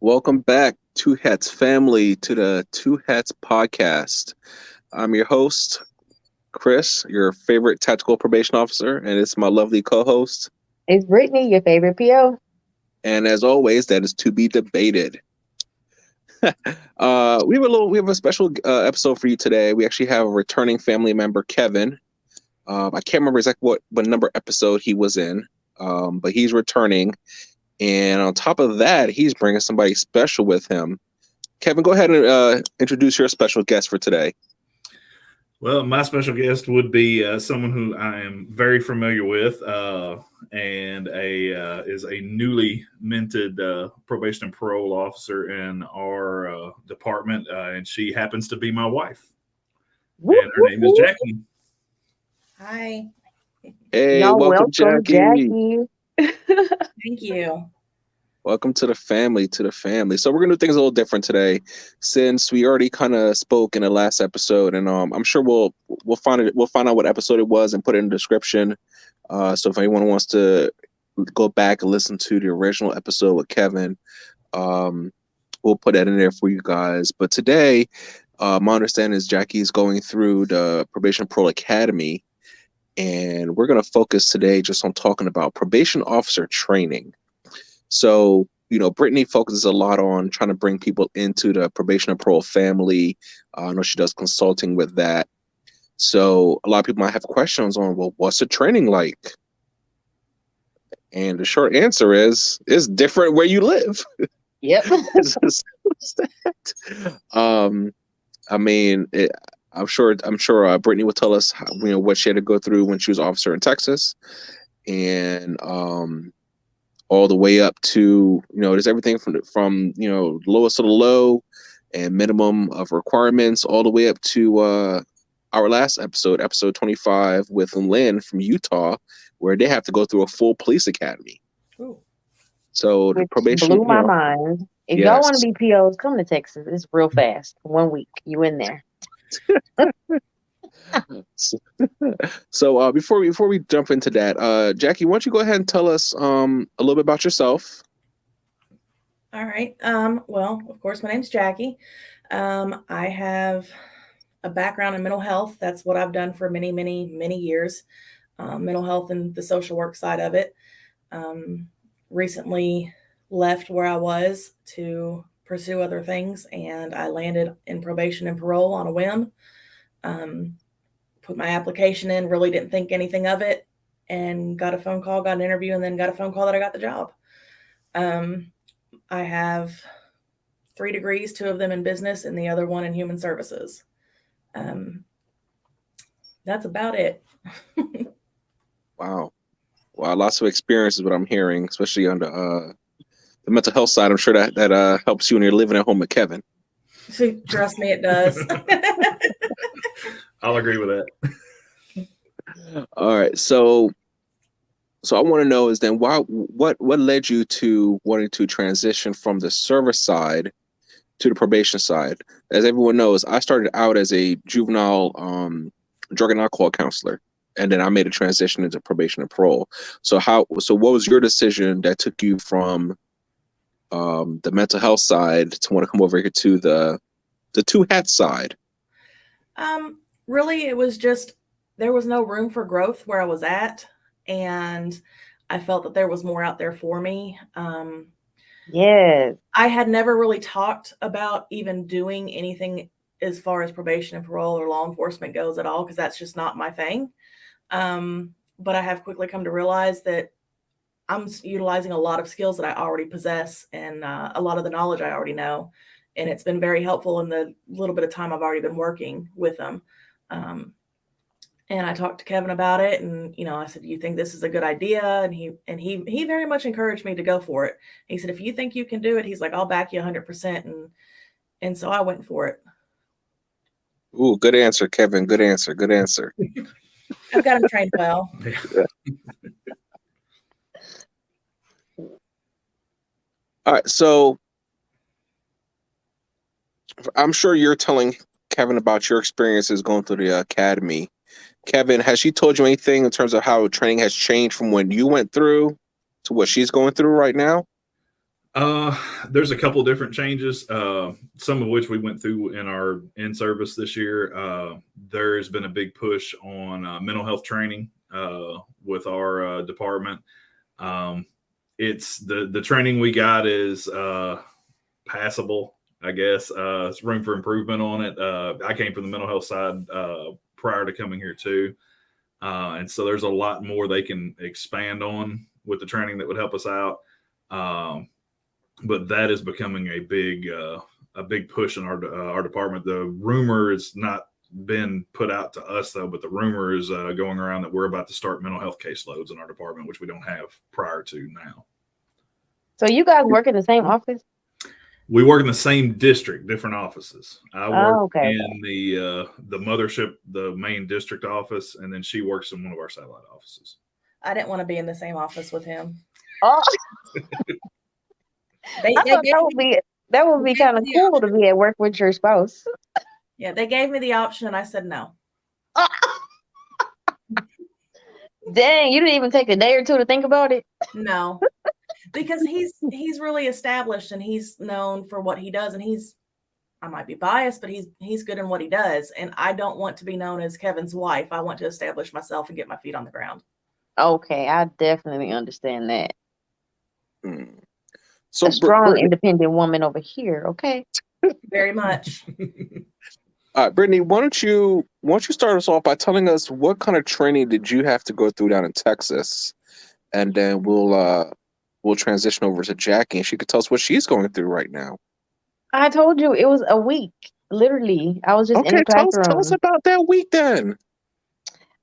Welcome back, Two Hats family, to the Two Hats podcast. I'm your host, Chris, your favorite tactical probation officer, and it's my lovely co-host. It's Brittany, your favorite PO. And as always, that is to be debated. We have a special episode for you today. We actually have a returning family member, Kevin. I can't remember exactly what number episode he was in, but he's returning. And on top of that, he's bringing somebody special with him. Kevin, go ahead and introduce your special guest for today. Well, my special guest would be someone who I am very familiar with, and is a newly minted probation and parole officer in our department, and she happens to be my wife. And her name is Jackie. Hi. Hey, Y'all welcome, Jackie. Thank you. Welcome to the family, So we're gonna do things a little different today, since we already kind of spoke in the last episode, and I'm sure we'll find out what episode it was and put it in the description. So if anyone wants to go back and listen to the original episode with Kevin, we'll put that in there for you guys. But today, my understanding is Jackie is going through the Probation Pro Academy, and we're gonna focus today just on talking about probation officer training. So, Brittany focuses a lot on trying to bring people into the probation and parole family. I know she does consulting with that. So a lot of people might have questions on, well, what's the training like? And the short answer is, it's different where you live. Yep. I'm sure Brittany will tell us how, what she had to go through when she was officer in Texas, and all the way up to, there's everything from lowest to the low and minimum of requirements, all the way up to our last episode 25 with Lynn from Utah, where they have to go through a full police academy. Ooh. So the probation blew my mind. If yes. y'all want to be POs, come to Texas. It's real fast. 1 week, you in there. So before we jump into that, Jackie, why don't you go ahead and tell us a little bit about yourself? All right. Well, of course, my name's Jackie. I have a background in mental health. That's what I've done for many, many, many years. Mental health and the social work side of it. Recently left where I was to pursue other things, and I landed in probation and parole on a whim. Put my application in, really didn't think anything of it, and got a phone call, got an interview, and then got a phone call that I got the job. I have 3 degrees, 2 of them in business and the other one in human services. That's about it. Wow, lots of experience is what I'm hearing, especially on the mental health side. I'm sure that helps you when you're living at home with Kevin. Trust me, it does. I'll agree with that. All right, so I want to know is then what led you to wanting to transition from the service side to the probation side? As everyone knows, I started out as a juvenile drug and alcohol counselor, and then I made a transition into probation and parole. So what was your decision that took you from the mental health side to want to come over here to the two hat side? Really, it was just, there was no room for growth where I was at, and I felt that there was more out there for me. Yes. I had never really talked about even doing anything as far as probation and parole or law enforcement goes at all, because that's just not my thing. But I have quickly come to realize that I'm utilizing a lot of skills that I already possess, and a lot of the knowledge I already know. And it's been very helpful in the little bit of time I've already been working with them. And I talked to Kevin about it, and I said, "You think this is a good idea?" And he very much encouraged me to go for it. He said, "If you think you can do it," he's like, "I'll back you 100%." And so I went for it. Ooh, good answer, Kevin. Good answer. I've got him trained well. All right, so I'm sure you're telling Kevin about your experiences going through the academy. Kevin, has she told you anything in terms of how training has changed from when you went through to what she's going through right now? There's a couple different changes, some of which we went through in our in-service this year. There's been a big push on mental health training with our department. It's the training we got is passable, I guess. It's room for improvement on it. I came from the mental health side prior to coming here too. And so there's a lot more they can expand on with the training that would help us out. But that is becoming a big push in our department. The rumor has not been put out to us though, but the rumor is going around that we're about to start mental health caseloads in our department, which we don't have prior to now. So you guys work in the same office? We work in the same district, different offices. I work okay. in the mothership, the main district office, and then she works in one of our satellite offices. I didn't want to be in the same office with him. Oh. I thought that would be kind of cool to be at work with your spouse. Yeah, they gave me the option and I said no. Dang, you didn't even take a day or two to think about it? No. Because he's really established and he's known for what he does, and I might be biased, but he's good in what he does, and I don't want to be known as Kevin's wife. I want to establish myself and get my feet on the ground. Okay, I definitely understand that. So a strong, independent woman over here. Okay. Very much. All right, Brittany, why don't you start us off by telling us what kind of training did you have to go through down in Texas, and then we'll transition over to Jackie, and she could tell us what she's going through right now. I told you it was a week. Literally, I was just in the classroom. Tell us about that week then.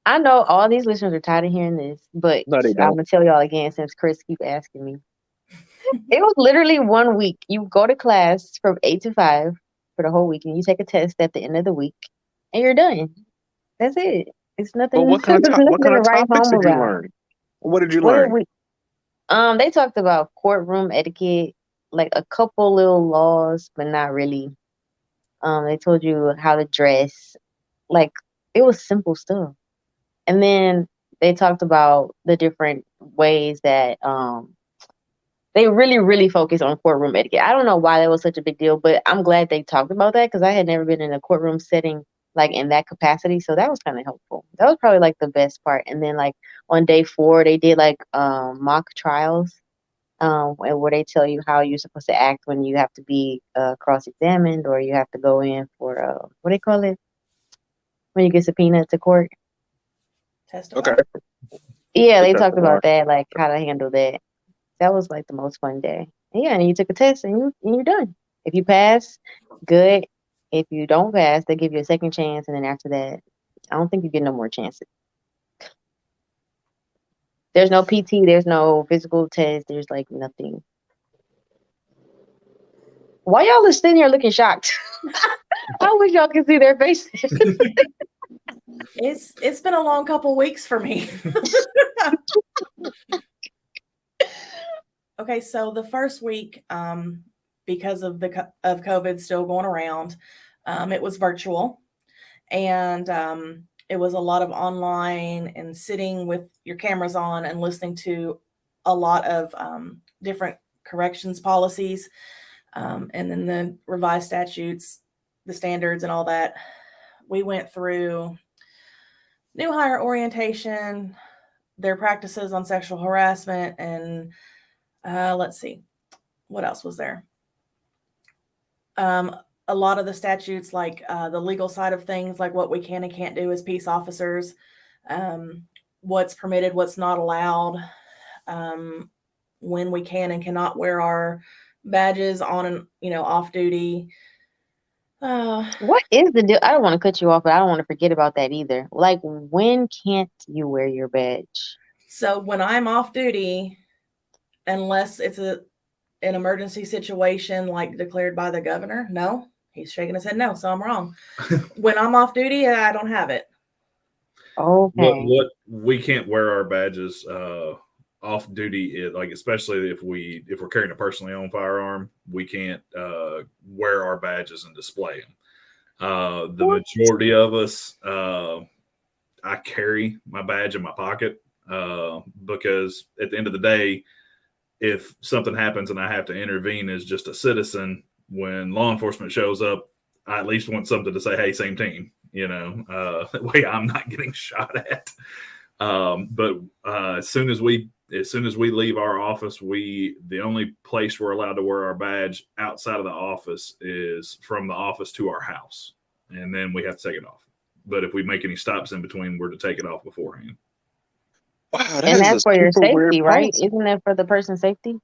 I know all these listeners are tired of hearing this, but No, I'm gonna tell y'all again since Chris keeps asking me. It was literally 1 week. You go to class from 8 to 5 for the whole week, and you take a test at the end of the week, and you're done. That's it. It's nothing. But what kind of topics did you learn? What did you learn? They talked about courtroom etiquette, like a couple little laws, but not really. They told you how to dress. Like, it was simple stuff. And then they talked about the different ways that they really, really focus on courtroom etiquette. I don't know why that was such a big deal, but I'm glad they talked about that because I had never been in a courtroom setting like in that capacity. So that was kind of helpful. That was probably like the best part. And then like on day 4, they did like mock trials where they tell you how you're supposed to act when you have to be cross-examined or you have to go in for what do they call it? When you get subpoenaed to court. Testify. Okay. Yeah, they talked about that, like how to handle that. That was like the most fun day. Yeah, and you took a test and you're done. If you pass, good. If you don't pass, they give you a second chance, and then after that, I don't think you get no more chances. There's no PT, there's no physical test, there's like nothing. Why y'all are sitting here looking shocked? I wish y'all could see their faces. It's been a long couple weeks for me. Okay, so the first week, because of COVID still going around, it was virtual, and it was a lot of online and sitting with your cameras on and listening to a lot of different corrections policies, and then the revised statutes, the standards, and all that. We went through new hire orientation, their practices on sexual harassment, and let's see, what else was there? A lot of the statutes, like the legal side of things, like what we can and can't do as peace officers, what's permitted, what's not allowed, when we can and cannot wear our badges on and off duty. What is the deal? I don't want to cut you off, but I don't want to forget about that either. Like, when can't you wear your badge? So when I'm off duty, unless it's an emergency situation like declared by the governor, no. He's shaking his head no, so I'm wrong. When I'm off duty, I don't have it. Okay. What we can't wear our badges off duty, like especially if we're carrying a personally owned firearm, we can't wear our badges and display them. The majority of us, I carry my badge in my pocket because at the end of the day, if something happens and I have to intervene as just a citizen, when law enforcement shows up, I at least want something to say, hey, same team, that way I'm not getting shot at. But as soon as we leave our office, the only place we're allowed to wear our badge outside of the office is from the office to our house. And then we have to take it off. But if we make any stops in between, we're to take it off beforehand. Wow, that And is that's a for your super weird safety, right? policy. Isn't that for the person's safety?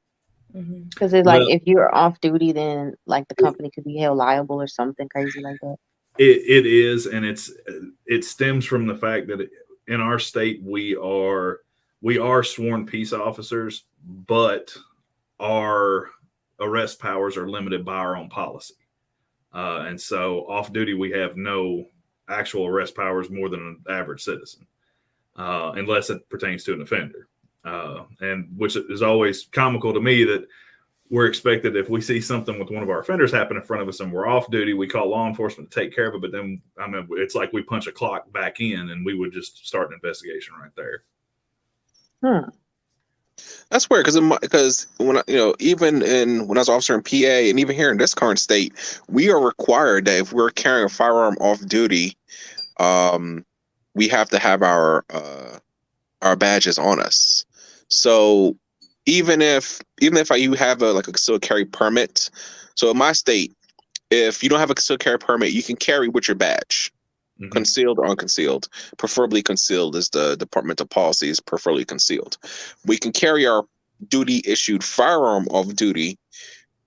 Mhm. Because it's like Well, if you're off duty, then like the company could be held liable or something crazy like that. it is, and it stems from the fact that in our state we are sworn peace officers, but our arrest powers are limited by our own policy. And so off duty, we have no actual arrest powers more than an average citizen, unless it pertains to an offender. And which is always comical to me that we're expected, if we see something with one of our offenders happen in front of us and we're off duty, we call law enforcement to take care of it. But then, it's like we punch a clock back in and we would just start an investigation right there. That's weird because when even when I was officer in PA and even here in this current state, we are required that if we're carrying a firearm off duty, we have to have our badges on us. So even if you have a concealed carry permit, so in my state, if you don't have a concealed carry permit, you can carry with your badge. Mhm. Concealed or unconcealed. Preferably concealed is the departmental policy, is preferably concealed. We can carry our duty issued firearm off duty,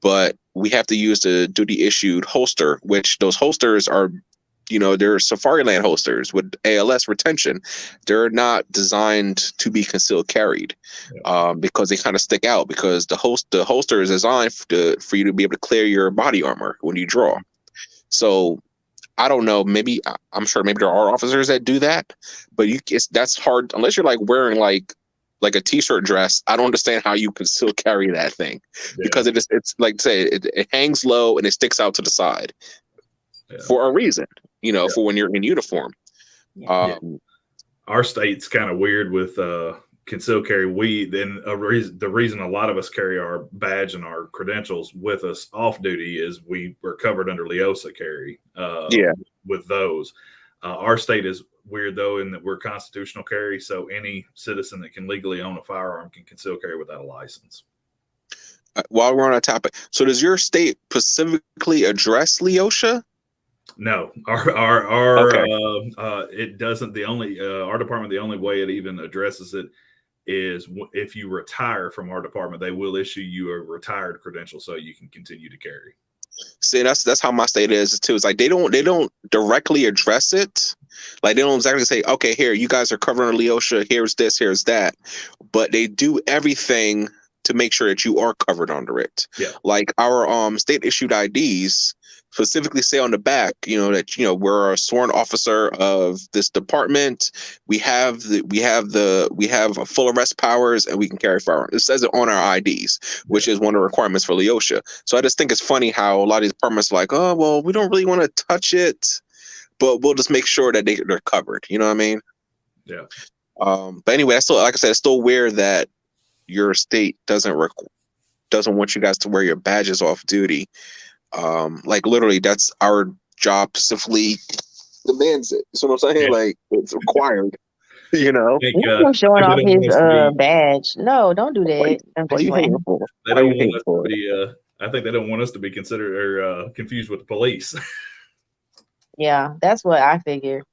but we have to use the duty issued holster, which those holsters are, they're Safariland holsters with ALS retention. They're not designed to be concealed carried, because they kind of stick out, because the holster is designed for you to be able to clear your body armor when you draw. So I don't know. Maybe I'm sure maybe there are officers that do that, but that's hard unless you're like wearing like a t-shirt dress. I don't understand how you can still carry that thing, because it's like say it hangs low and it sticks out to the side for a reason. For when you're in uniform. Our state's kind of weird with concealed carry. The reason a lot of us carry our badge and our credentials with us off duty is we were covered under Leosa carry. With those, our state is weird though in that we're constitutional carry, so any citizen that can legally own a firearm can conceal carry without a license. While we're on a topic, so does your state specifically address Leosha? No, our Okay. It doesn't. Our department, the only way it even addresses it is if you retire from our department, they will issue you a retired credential so you can continue to carry. See, that's how my state is too. It's like they don't directly address it. Like they don't exactly say, okay, here, you guys are covering Leosha, here's this, here's that. But they do everything to make sure that you are covered under it. Yeah. Like our state issued IDs specifically say on the back, that we're a sworn officer of this department. We have full arrest powers and we can carry firearms. It says it on our IDs, which is one of the requirements for Leosha. So I just think it's funny how a lot of these departments are like, oh well, we don't really want to touch it, but we'll just make sure that they're covered. You know what I mean? Yeah. But anyway, that's still, like I said, it's still weird that your state doesn't want you guys to wear your badges off duty. Like literally, that's our job specifically demands it. You know what I'm saying? Yeah. Like it's required. Think, He's showing off his badge. No, don't do that. Why you hating for? They don't want us to be. I think they don't want us to be considered or confused with the police. Yeah, that's what I figured.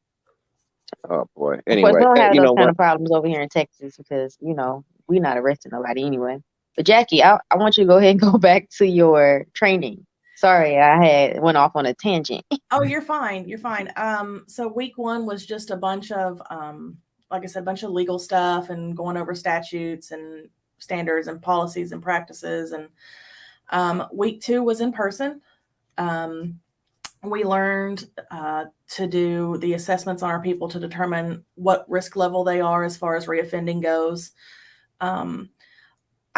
Oh boy. Of course, Anyway, we don't have those kind of problems over here in Texas because we're not arresting nobody anyway. But Jackie, I want you to go ahead and go back to your training. Sorry, I went off on a tangent. Oh, you're fine. You're fine. So week 1 was just a bunch of, like I said, a bunch of legal stuff and going over statutes and standards and policies and practices. And week 2 was in person. We learned to do the assessments on our people to determine what risk level they are as far as reoffending goes.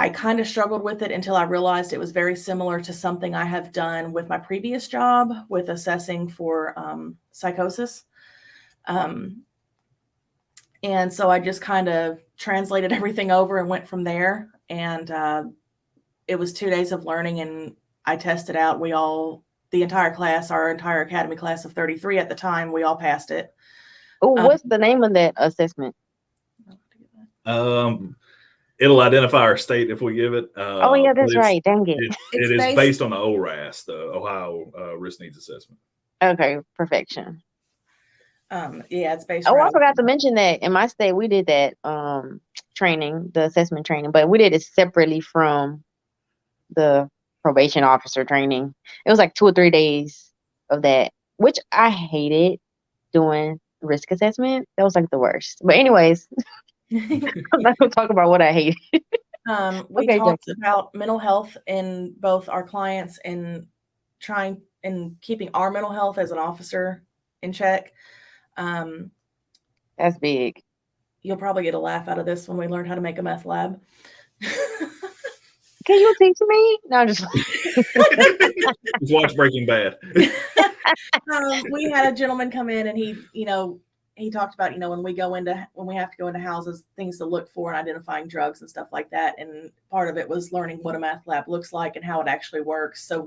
I kind of struggled with it until I realized it was very similar to something I have done with my previous job with assessing for psychosis. And so I just kind of translated everything over and went from there. And it was 2 days of learning, and I tested out. The entire class, our entire academy class of 33 at the time, we all passed it. Oh, what's the name of that assessment? It'll identify our state if we give it. Oh yeah, that's right. Dang it. It is based on the ORAS, the Ohio Risk Needs Assessment. Okay, perfection. Yeah, it's based. Oh, I forgot to mention that in my state we did that training, the assessment training, but we did it separately from the probation officer training. It was like 2 or 3 days of that, which I hated doing risk assessment. That was like the worst. But anyways, I'm not gonna talk about what I hate. We talked about mental health in both our clients and trying and keeping our mental health as an officer in check. That's big. You'll probably get a laugh out of this when we learn how to make a meth lab. Can you teach me? No, just Just watch Breaking Bad. We had a gentleman come in, and he talked about, when we have to go into houses, things to look for and identifying drugs and stuff like that. And part of it was learning what a meth lab looks like and how it actually works, so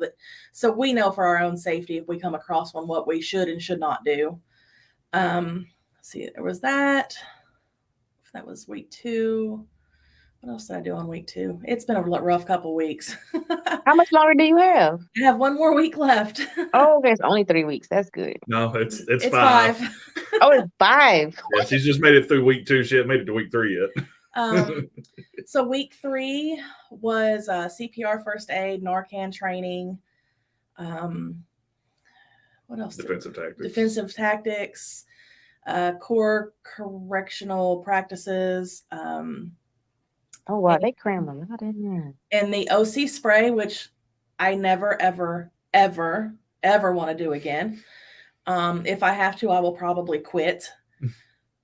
we know for our own safety if we come across one what we should and should not do. See, there was that. That was week 2. What else did I do on week 2? It's been a rough couple weeks. How much longer do you have? I have 1 more week left. Oh, okay, it's only 3 weeks. That's good. No, it's 5. Oh, it's 5. Yeah, she's just made it through week 2. She hasn't made it to week 3 yet. So week 3 was CPR, first aid, Narcan training. What else? Defensive tactics, core correctional practices. Oh wow, they cram a lot in there. And the OC spray, which I never, ever, ever, ever want to do again. If I have to, I will probably quit.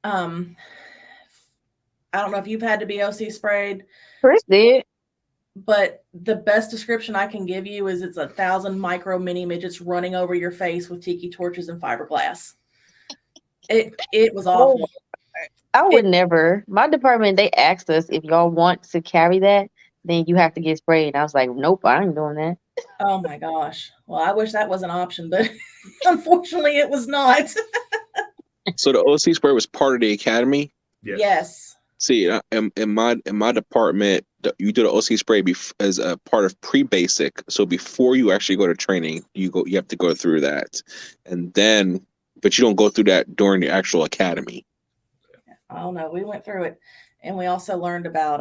I don't know if you've had to be OC sprayed. Chris did. But the best description I can give you is it's 1,000 micro mini midgets running over your face with tiki torches and fiberglass. It was awful. I would never. My department, they asked us if y'all want to carry that, then you have to get sprayed. And I was like, nope, I ain't doing that. Oh my gosh. Well, I wish that was an option, but unfortunately it was not. So the OC spray was part of the academy? Yes. See, in my department, you do the OC spray as a part of pre-basic. So before you actually go to training, you have to go through that, and then, but you don't go through that during the actual academy. I don't know. We went through it, and we also learned about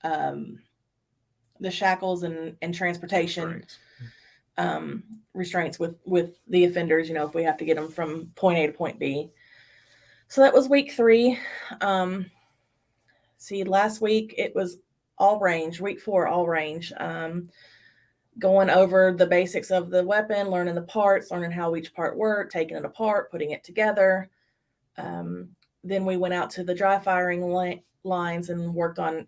the shackles and transportation restraints with the offenders. If we have to get them from point A to point B. So that was week 3. See, last week it was all range. Week 4, all range. Going over the basics of the weapon, learning the parts, learning how each part worked, taking it apart, putting it together. Then we went out to the dry firing lines and worked on,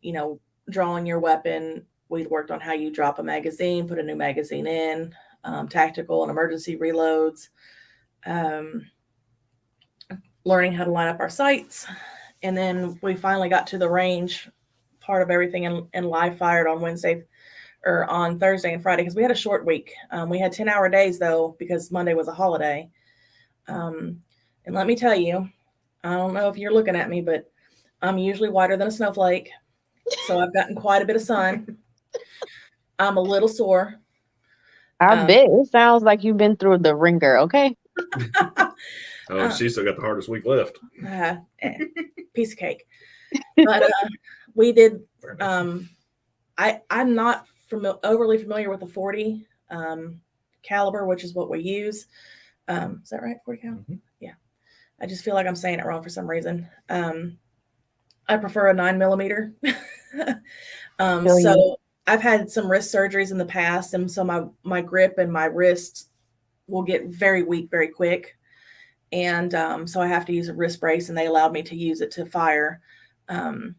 drawing your weapon. We worked on how you drop a magazine, put a new magazine in, tactical and emergency reloads. Learning how to line up our sights. And then we finally got to the range part of everything and live fired on Wednesday or on Thursday and Friday, because we had a short week. We had 10-hour days though, because Monday was a holiday. And let me tell you, I don't know if you're looking at me, but I'm usually whiter than a snowflake. So I've gotten quite a bit of sun. I'm a little sore. I bet it sounds like you've been through the ringer, okay? She still got the hardest week left. Piece of cake. But we did. I'm not overly familiar with the 40 caliber, which is what we use. Is that right? 40 caliber? Mm-hmm. Yeah. I just feel like I'm saying it wrong for some reason. I prefer a 9mm. So I've had some wrist surgeries in the past, and so my grip and my wrists will get very weak very quick. And so I have to use a wrist brace, and they allowed me to use it to fire. And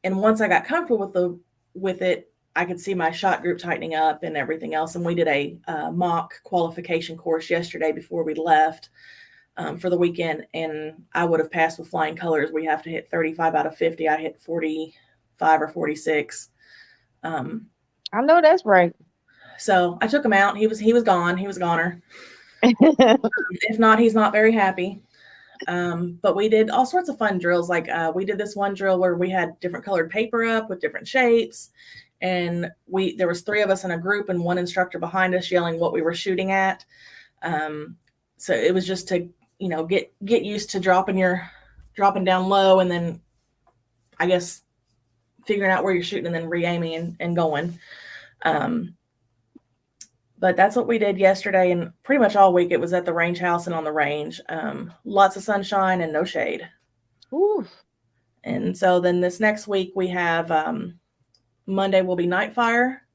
once I got comfortable with it, I could see my shot group tightening up and everything else. And we did a mock qualification course yesterday before we left for the weekend, and I would have passed with flying colors. We have to hit 35 out of 50. I hit 45 or 46. I know that's right. So I took him out. He was gone. He was goner. If not, he's not very happy. But we did all sorts of fun drills. Like we did this one drill where we had different colored paper up with different shapes, and there was 3 of us in a group and one instructor behind us yelling what we were shooting at. So it was just to get used to dropping down low, and then I guess figuring out where you're shooting and then re-aiming and going. But that's what we did yesterday, and pretty much all week it was at the range house and on the range. Lots of sunshine and no shade. Ooh. And so then this next week we have Monday will be night fire.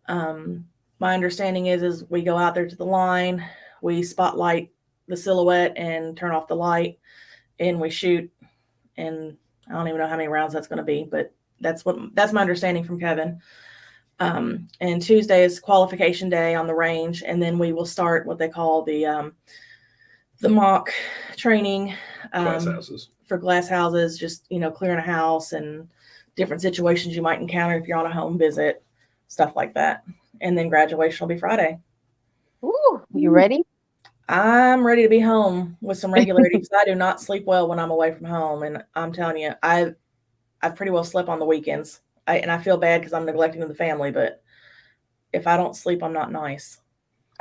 My understanding is we go out there to the line, we spotlight the silhouette and turn off the light, and we shoot. And I don't even know how many rounds that's going to be, but that's my understanding from Kevin. And Tuesday is qualification day on the range, and then we will start what they call the mock training Glass houses. For glass houses, just clearing a house and different situations you might encounter if you're on a home visit, stuff like that. And then graduation will be Friday. Ooh, you ready? I'm ready to be home with some regularity because I do not sleep well when I'm away from home, and I'm telling you, I've pretty well slept on the weekends. And I feel bad because I'm neglecting the family, but if I don't sleep, I'm not nice.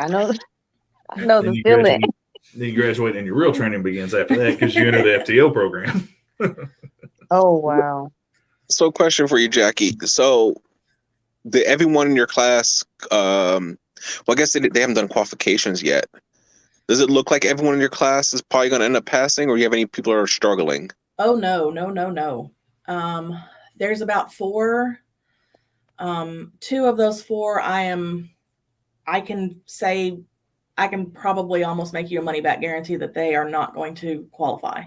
I know the feeling. Then you graduate and your real training begins after that because you enter the FTO program. Oh, wow. So question for you, Jackie. So did everyone in your class, well, I guess they haven't done qualifications yet. Does it look like everyone in your class is probably going to end up passing, or do you have any people that are struggling? Oh, no. There's about 4. 2 of those 4, I can probably almost make you a money back guarantee that they are not going to qualify.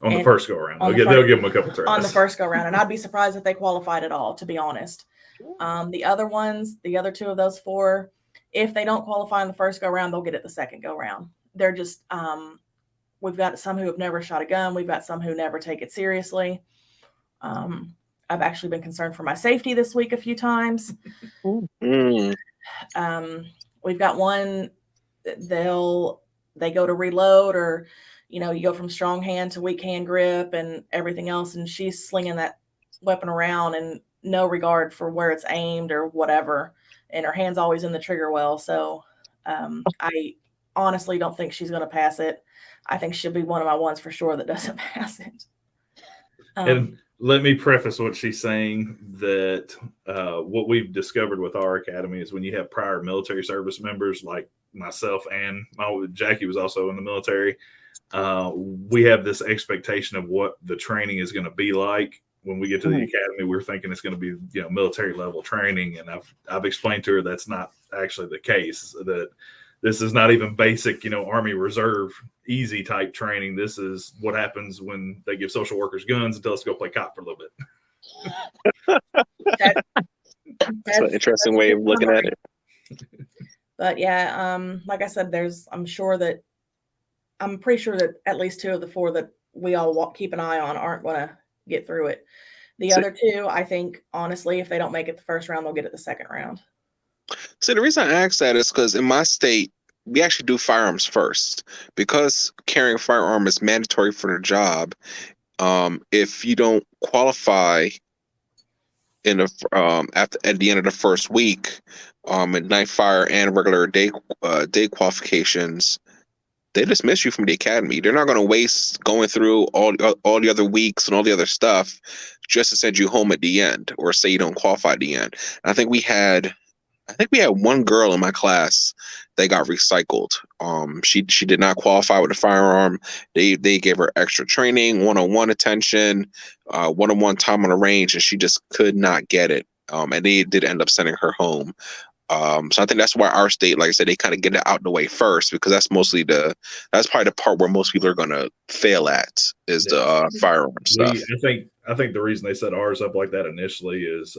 On the first go around. They'll give them a couple tries. On the first go around. And I'd be surprised if they qualified at all, to be honest. The other 2 of those 4, if they don't qualify in the first go round, they'll get it the second go round. They're just, we've got some who have never shot a gun. We've got some who never take it seriously. I've actually been concerned for my safety this week a few times. We've got one, they go to reload, or, you go from strong hand to weak hand grip and everything else. And she's slinging that weapon around and no regard for where it's aimed or whatever. And her hand's always in the trigger well. So I honestly don't think she's going to pass it. I think she'll be one of my ones for sure that doesn't pass it. And let me preface what she's saying, that what we've discovered with our academy is when you have prior military service members like myself, and Jackie was also in the military, we have this expectation of what the training is going to be like. When we get to the academy, we're thinking it's going to be, military level training. And I've explained to her that's not actually the case, that this is not even basic, Army Reserve easy type training. This is what happens when they give social workers guns and tell us to go play cop for a little bit. That's an interesting way of looking at it. But yeah, like I said, I'm pretty sure that at least 2 of the 4 that we all keep an eye on aren't going to get through it. The other 2, I think, honestly, if they don't make it the first round, they'll get it the second round. So the reason I ask that is because in my state, we actually do firearms first, because carrying a firearm is mandatory for the job. If you don't qualify at the end of the first week, at night fire and regular day qualifications, they dismiss you from the academy. They're not going to waste going through all the other weeks and all the other stuff just to send you home at the end, or say you don't qualify at the end. And I think we had one girl in my class that got recycled. She did not qualify with a firearm. They gave her extra training, one-on-one attention, one-on-one time on the range, and she just could not get it. And they did end up sending her home. So I think that's why our state, like I said, they kind of get it out the way first, because that's probably the part where most people are going to fail at, is the firearm stuff. I think the reason they set ours up like that initially is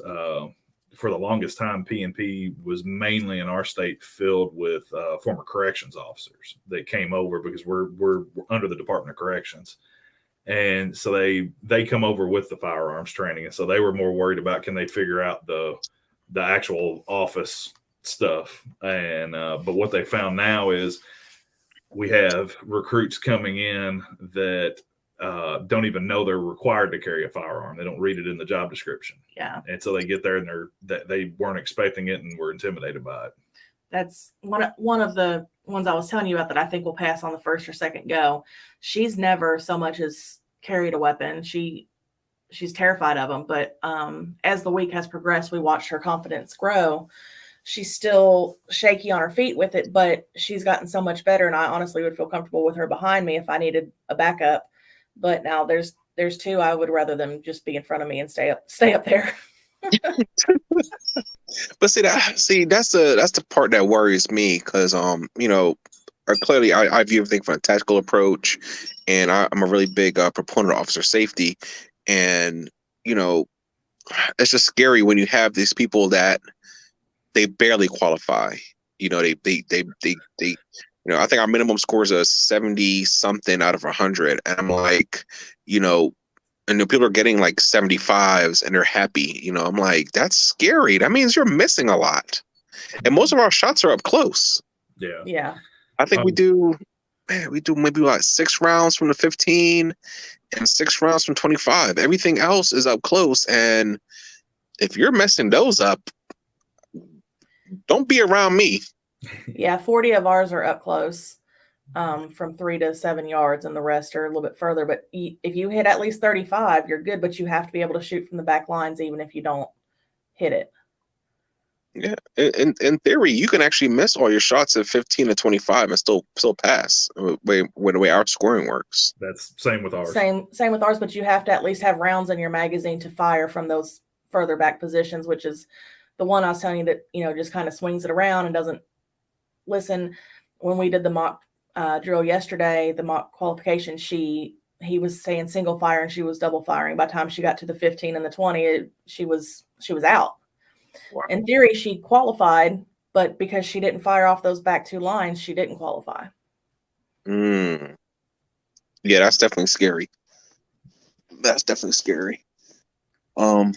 for the longest time, P&P was mainly in our state filled with former corrections officers that came over because we're under the Department of Corrections. And so they come over with the firearms training, and so they were more worried about can they figure out the actual office stuff. And but what they found now is we have recruits coming in that don't even know they're required to carry a firearm. They don't read it in the job description. Yeah. And so they get there and they weren't expecting it and were intimidated by it. That's one of the ones I was telling you about that I think will pass on the first or second go. She's never so much as carried a weapon. She's terrified of them. But as the week has progressed, we watched her confidence grow. She's still shaky on her feet with it, but she's gotten so much better. And I honestly would feel comfortable with her behind me if I needed a backup. But now there's two. I would rather them just be in front of me and stay up there. But that's the part that worries me, because clearly I view everything from a tactical approach, and I'm a really big proponent of officer safety, and it's just scary when you have these people that they barely qualify. They I think our minimum score is a 70 something out of 100, and I'm like, and people are getting like 75s and they're happy. I'm like, that's scary. That means you're missing a lot. And most of our shots are up close. Yeah. Yeah. I think we do maybe like 6 rounds from the 15 and 6 rounds from 25. Everything else is up close. And if you're messing those up, don't be around me. Yeah. 40 of ours are up close. From 3 to 7 yards, and the rest are a little bit further. But if you hit at least 35, you're good, but you have to be able to shoot from the back lines, even if you don't hit it. Yeah. In theory, you can actually miss all your shots at 15 to 25 and still pass the way our scoring works. That's same with ours. Same with ours, but you have to at least have rounds in your magazine to fire from those further back positions, which is the one I was telling you that, just kind of swings it around and doesn't listen. When we did the mock drill yesterday, the mock qualification, he was saying single fire and she was double firing. By the time she got to the 15 and the 20, she was out. Wow. In theory, she qualified, but because she didn't fire off those back 2 lines, she didn't qualify. Yeah, that's definitely scary. Wow.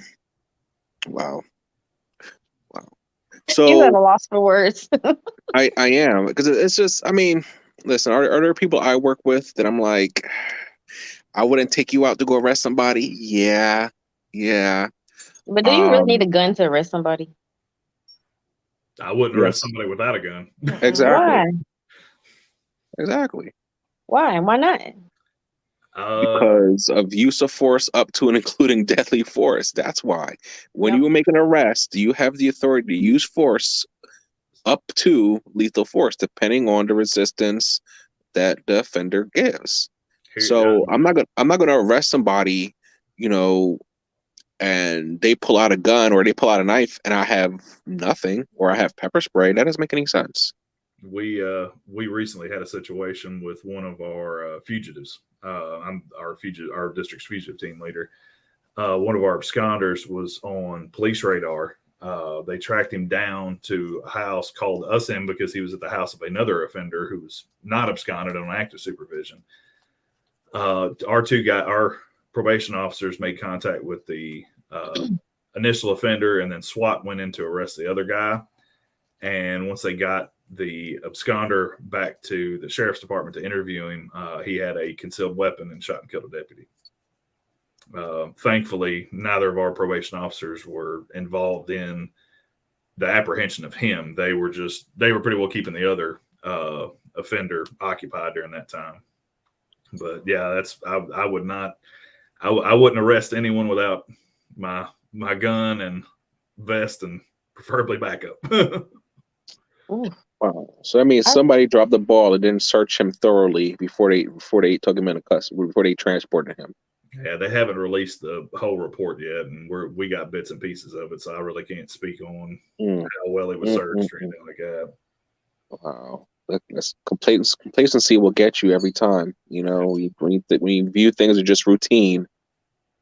So you have a loss for words. I am, because it's just, listen, are there people I work with that I'm like, I wouldn't take you out to go arrest somebody? Yeah. But do you really need a gun to arrest somebody? I wouldn't arrest somebody without a gun. Exactly. Why not? Because of use of force up to and including deadly force. That's why. When you make an arrest, you have the authority to use force up to lethal force, depending on the resistance that the offender gives. So I'm not gonna arrest somebody, and they pull out a gun or they pull out a knife and I have nothing, or I have pepper spray. That doesn't make any sense. We recently had a situation with one of our fugitives. I'm our district's fugitive team leader. One of our absconders was on police radar. They tracked him down to a house, called us in because he was at the house of another offender who was not absconded on active supervision. Our probation officers made contact with the initial offender, and then SWAT went in to arrest the other guy. And once they got the absconder back to the sheriff's department to interview him, he had a concealed weapon and shot and killed a deputy. Thankfully, neither of our probation officers were involved in the apprehension of him. They were pretty well keeping the other offender occupied during that time. But yeah, I wouldn't arrest anyone without my gun and vest and preferably backup. Wow. So that means somebody dropped the ball and didn't search him thoroughly before they took him into custody, before they transported him. Yeah, they haven't released the whole report yet, and we got bits and pieces of it, so I really can't speak on how well it was searched or anything like that. Wow. That's complacency will get you every time. When you view things as just routine,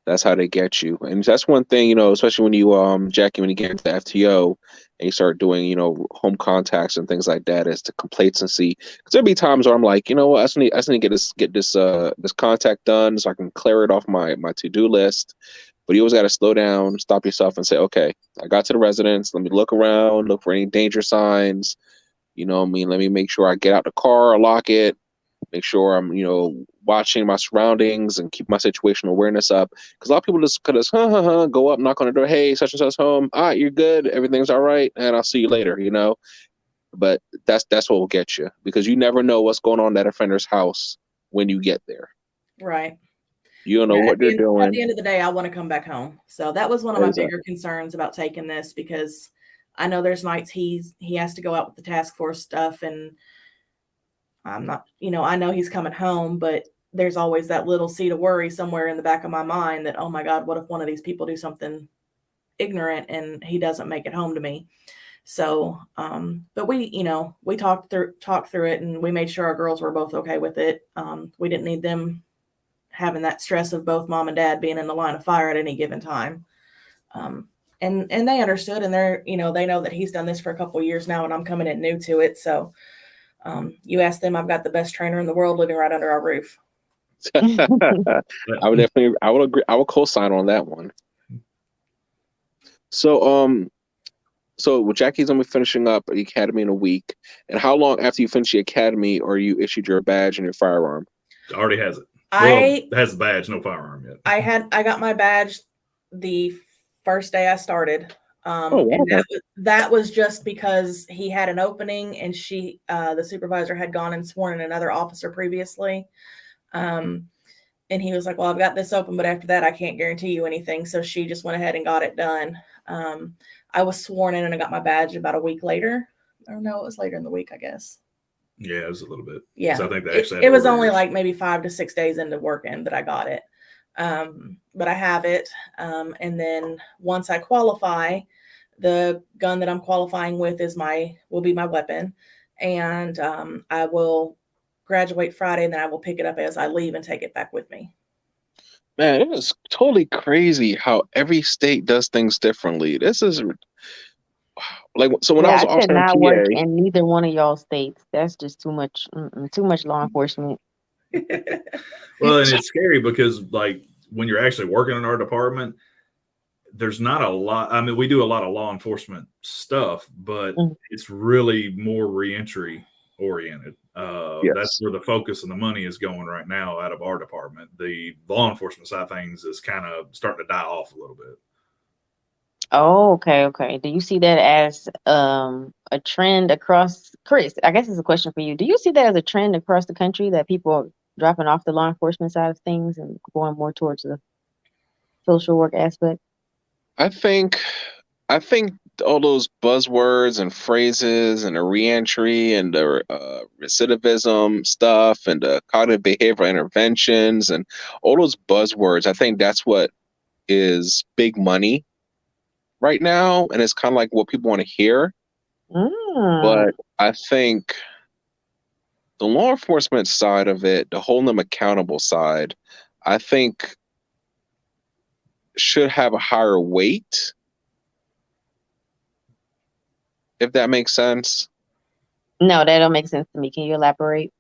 That's how they get you. And that's one thing, especially when Jackie, when you get into FTO and you start doing, home contacts and things like that, is the complacency. Because there'll be times where I'm like, you know what, I just need to get this contact done so I can clear it off my to-do list. But you always got to slow down, stop yourself and say, okay, I got to the residence. Let me look around, look for any danger signs. Let me make sure I get out the car, lock it, make sure I'm, watching my surroundings and keep my situational awareness up. Because a lot of people just could just go up, knock on the door, hey, such and such home. You're good, everything's all right, and I'll see you later. But that's what will get you, because you never know what's going on in that offender's house when you get there. Right. You don't know what they're doing. At the end of the day, I want to come back home. So that was one of my bigger concerns about taking this, because I know there's nights he has to go out with the task force stuff, and I'm not, I know he's coming home, but there's always that little seed of worry somewhere in the back of my mind that, oh my God, what if one of these people do something ignorant and he doesn't make it home to me? So, but we talked through it, and we made sure our girls were both okay with it. We didn't need them having that stress of both mom and dad being in the line of fire at any given time. And they understood, and they're, they know that he's done this for a couple of years now, and I'm coming in new to it. So, you ask them, I've got the best trainer in the world living right under our roof. I would agree. I would co-sign on that one. So, Jackie's gonna be finishing up the academy in a week. And how long after you finish the academy are you issued your badge and your firearm? Already has it. It has the badge, no firearm yet. I got my badge the first day I started. And that was just because he had an opening, and the supervisor had gone and sworn in another officer previously. And he was like, well, I've got this open, but after that, I can't guarantee you anything. So she just went ahead and got it done. I was sworn in and I got my badge about a week later. Or no, it was later in the week, I guess. Yeah, it was a little bit. Yeah. So I think it was only like maybe 5 to 6 days into working that I got it. But I have it. And then once I qualify, the gun that I'm qualifying with will be my weapon. And I will graduate Friday, and then I will pick it up as I leave and take it back with me. Man, it is totally crazy how every state does things differently. This is like, so when I was I could officer in not PA, work in neither one of y'all states. That's just too much law enforcement. Well, and it's scary because, like, when you're actually working in our department, there's not a lot. I mean, we do a lot of law enforcement stuff, but it's really more reentry oriented. Yes. That's where the focus and the money is going right now out of our department. The law enforcement side of things is kind of starting to die off a little bit. Oh, okay. Do you see that as a trend across, Chris? I guess it's a question for you. Do you see that as a trend across the country, that people are dropping off the law enforcement side of things and going more towards the social work aspect? I think all those buzzwords and phrases and the reentry and the recidivism stuff and the cognitive behavioral interventions and all those buzzwords, I think that's what is big money right now, and it's kind of like what people want to hear. But I think the law enforcement side of it, the holding them accountable side, I think should have a higher weight, if that makes sense. No, that don't make sense to me. Can you elaborate?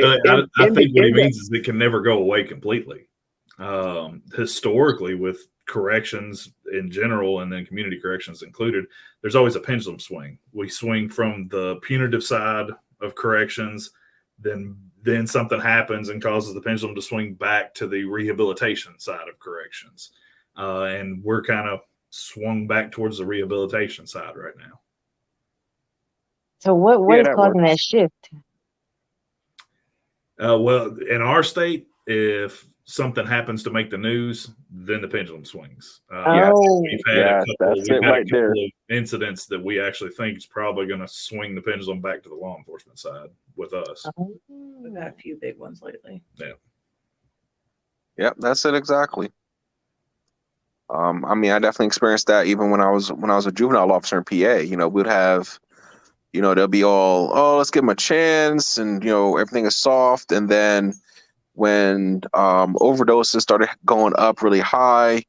I think what he means is it can never go away completely. Historically, with corrections in general, and then community corrections included, there's always a pendulum swing. We swing from the punitive side of corrections, then something happens and causes the pendulum to swing back to the rehabilitation side of corrections. And we're kind of swung back towards the rehabilitation side right now. So what is causing that shift? Well, in our state, if something happens to make the news, then the pendulum swings. We've had a couple of incidents that we actually think is probably going to swing the pendulum back to the law enforcement side with us. We've had a few big ones lately. Yeah. Yep, that's it exactly. I mean, I definitely experienced that even when I was a juvenile officer in PA. We'd have, they'll be all, oh, let's give them a chance, and everything is soft, and then when overdoses started going up really high.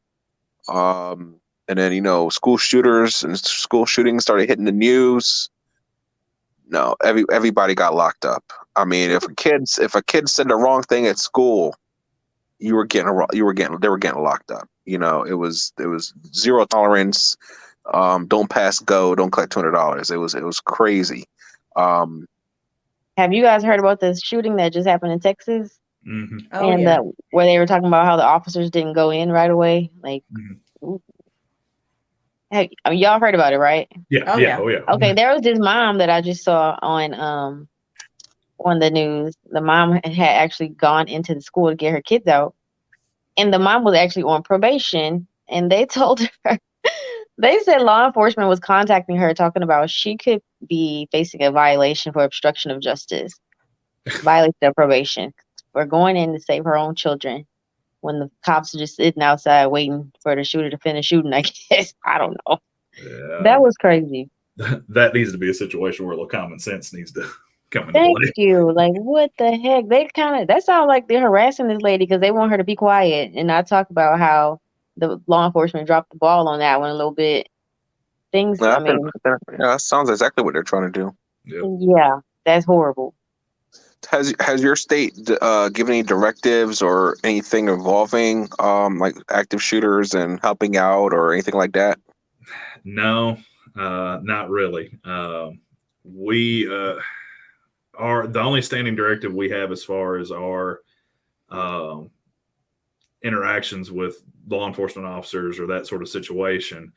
And then, school shooters and school shootings started hitting the news. No, everybody got locked up. I mean, if a kid said the wrong thing at school, they were getting locked up. It was zero tolerance. Don't pass go. Don't collect $200. It was crazy. Have you guys heard about the shooting that just happened in Texas? Mm-hmm. Oh And yeah. where they were talking about how the officers didn't go in right away. Like, Mm-hmm. hey, I mean, y'all heard about it, right? Yeah. Oh, yeah. yeah. Oh yeah. Okay, there was this mom that I just saw on the news. The mom had actually gone into the school to get her kids out, and the mom was actually on probation. And they told her, they said law enforcement was contacting her, talking about she could be facing a violation for obstruction of justice, violation of probation, for going in to save her own children when the cops are just sitting outside waiting for the shooter to finish shooting. I guess I don't know. Yeah. That was crazy. That needs to be a situation where a little common sense needs to come into Thank play. you. Like, what the heck? That sounds like they're harassing this lady because they want her to be quiet and not talk about how the law enforcement dropped the ball on that one a little bit. Things, I mean, That sounds exactly what they're trying to do. Yep. yeah, that's horrible. Has your state given any directives or anything involving like active shooters and helping out or anything like that? No, not really. We are the only standing directive we have as far as our interactions with law enforcement officers or that sort of situation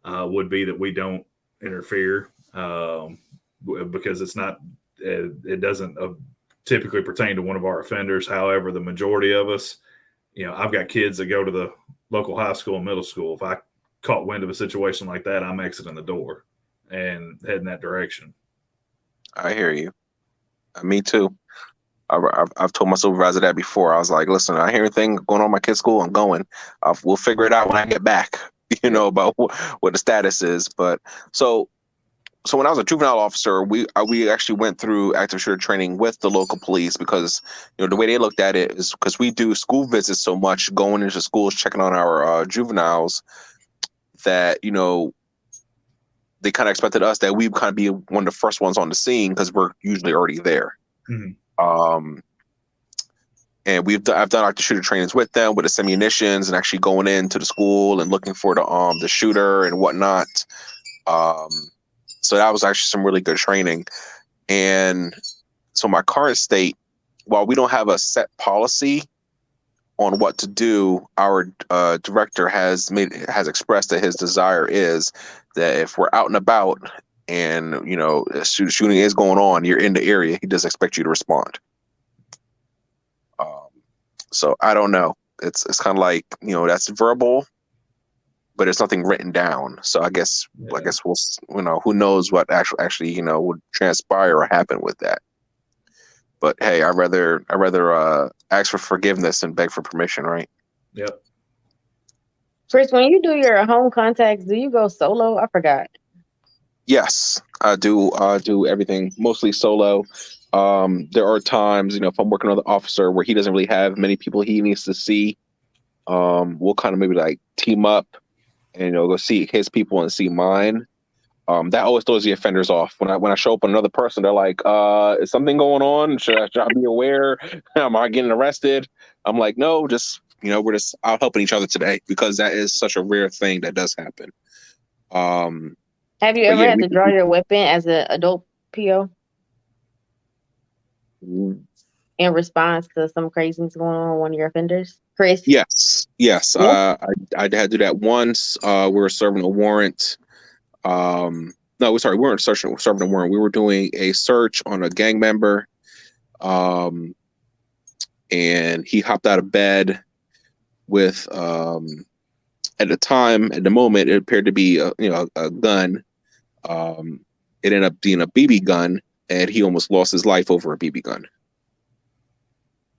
would be that we don't interfere because it's not. It doesn't typically pertain to one of our offenders. However, the majority of us, I've got kids that go to the local high school and middle school. If I caught wind of a situation like that, I'm exiting the door and heading that direction. I hear you. Me too. I've told my supervisor that before. I was like, listen, I hear anything going on in my kid's school, I'm going. We'll figure it out when I get back, about what the status is. But so when I was a juvenile officer, we actually went through active shooter training with the local police because the way they looked at it is because we do school visits so much, going into schools, checking on our juveniles, that they kind of expected us that we'd kind of be one of the first ones on the scene because we're usually already there. Mm-hmm. And I've done active shooter trainings with them with the ammunitions and actually going into the school and looking for the shooter and whatnot. So that was actually some really good training. And so my current state, while we don't have a set policy on what to do, our director has expressed that his desire is that if we're out and about and shooting is going on, you're in the area, he does expect you to respond. So I don't know. It's kind of like that's verbal, but there's nothing written down. So I guess we'll who knows what actually would transpire or happen with that. But hey, I'd rather ask for forgiveness and beg for permission, right? Yep. Chris, when you do your home contacts, do you go solo? I forgot. Yes, I do. I do everything mostly solo. There are times, if I'm working with an officer where he doesn't really have many people he needs to see, we'll kind of maybe like team up and go see his people and see mine. That always throws the offenders off. When I show up on another person, they're like, "Is something going on? Should I be aware? Am I getting arrested?" I'm like, "No, just we're just out helping each other today because that is such a rare thing that does happen." Have you ever had to draw your weapon as an adult PO in response to some craziness going on with one of your offenders, Chris? Yes. I had to do that once. We were serving a warrant. No, sorry, we weren't serving a warrant. We were doing a search on a gang member, and he hopped out of bed with at the moment, it appeared to be a gun. It ended up being a BB gun, and he almost lost his life over a BB gun.